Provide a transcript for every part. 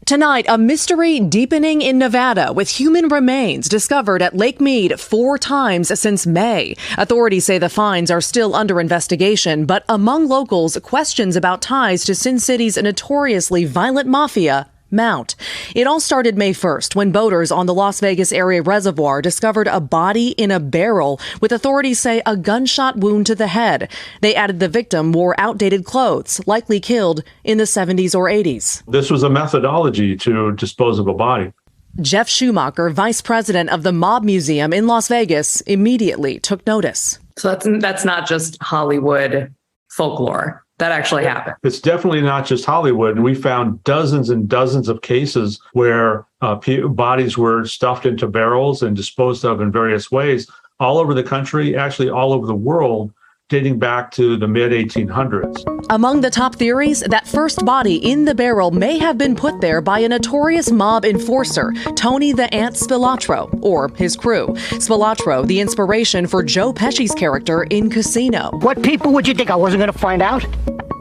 Tonight, a mystery deepening in Nevada with human remains discovered at Lake Mead 4 times since May. Authorities say the finds are still under investigation, but among locals, questions about ties to Sin City's notoriously violent mafia mount. It all started May 1st when boaters on the Las Vegas area reservoir discovered a body in a barrel with authorities say a gunshot wound to the head. They added the victim wore outdated clothes, likely killed in the 70s or 80s. This was a methodology to dispose of a body. Jeff Schumacher, vice president of the Mob Museum in Las Vegas, immediately took notice. So that's not just Hollywood folklore. That actually happened. It's definitely not just Hollywood. And we found dozens and dozens of cases where bodies were stuffed into barrels and disposed of in various ways all over the country, actually all over the world, dating back to the mid-1800s. Among the top theories, that first body in the barrel may have been put there by a notorious mob enforcer, Tony the Ant Spilatro, or his crew. Spilatro, the inspiration for Joe Pesci's character in Casino. What people would you think I wasn't going to find out?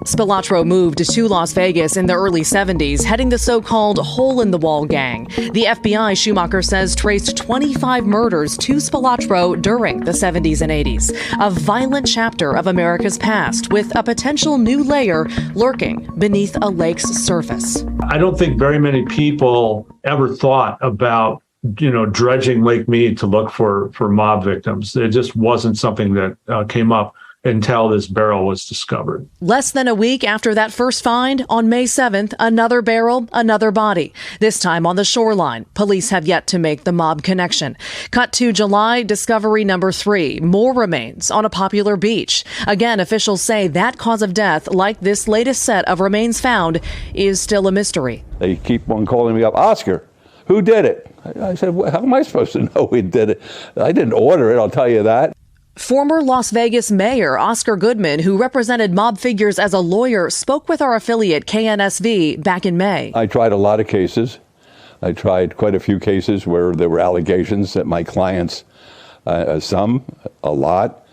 Spilatro moved to Las Vegas in the early 70s, heading the so-called hole-in-the-wall gang. The FBI, Schumacher says, traced 25 murders to Spilatro during the 70s and 80s. A violent chapter of America's past with a potential new layer lurking beneath a lake's surface. I don't think very many people ever thought about dredging Lake Mead to look for mob victims. It just wasn't something that came up until this barrel was discovered. Less than a week after that first find, on May 7th, another barrel, another body. This time on the shoreline. Police have yet to make the mob connection. Cut to July, discovery number 3. More remains on a popular beach. Again, officials say that cause of death, like this latest set of remains found, is still a mystery. They keep on calling me up, Oscar, who did it? I said, well, how am I supposed to know who did it? I didn't order it, I'll tell you that. Former Las Vegas Mayor Oscar Goodman, who represented mob figures as a lawyer, spoke with our affiliate KNSV back in May. I tried a lot of cases. I tried quite a few cases where there were allegations that my clients, a lot,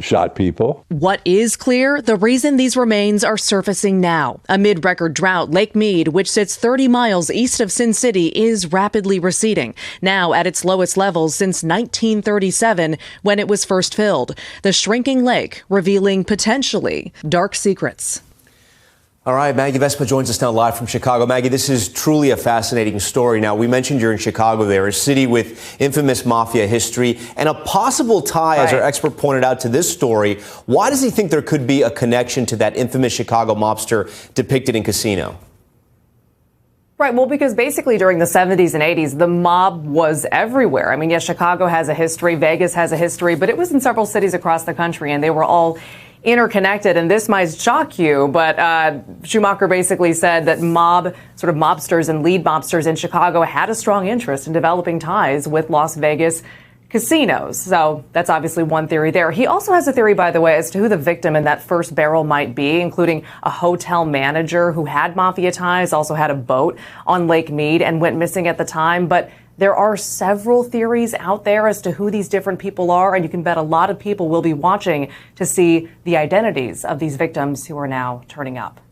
shot people. What is clear? The reason these remains are surfacing now. Amid record drought, Lake Mead, which sits 30 miles east of Sin City, is rapidly receding, now at its lowest levels since 1937, when it was first filled. The shrinking lake revealing potentially dark secrets. All right, Maggie Vespa joins us now live from Chicago. Maggie, this is truly a fascinating story. Now, we mentioned you're in Chicago there, a city with infamous mafia history and a possible tie, as our expert pointed out, to this story. Why does he think there could be a connection to that infamous Chicago mobster depicted in Casino? Right. Well, because basically during the 70s and 80s, the mob was everywhere. I mean, yes, Chicago has a history, Vegas has a history, but it was in several cities across the country, and they were all interconnected. And this might shock you, but Schumacher basically said that mobsters and lead mobsters in Chicago had a strong interest in developing ties with Las Vegas casinos. So that's obviously one theory there. He also has a theory, by the way, as to who the victim in that first barrel might be, including a hotel manager who had mafia ties, also had a boat on Lake Mead and went missing at the time. But there are several theories out there as to who these different people are, and you can bet a lot of people will be watching to see the identities of these victims who are now turning up.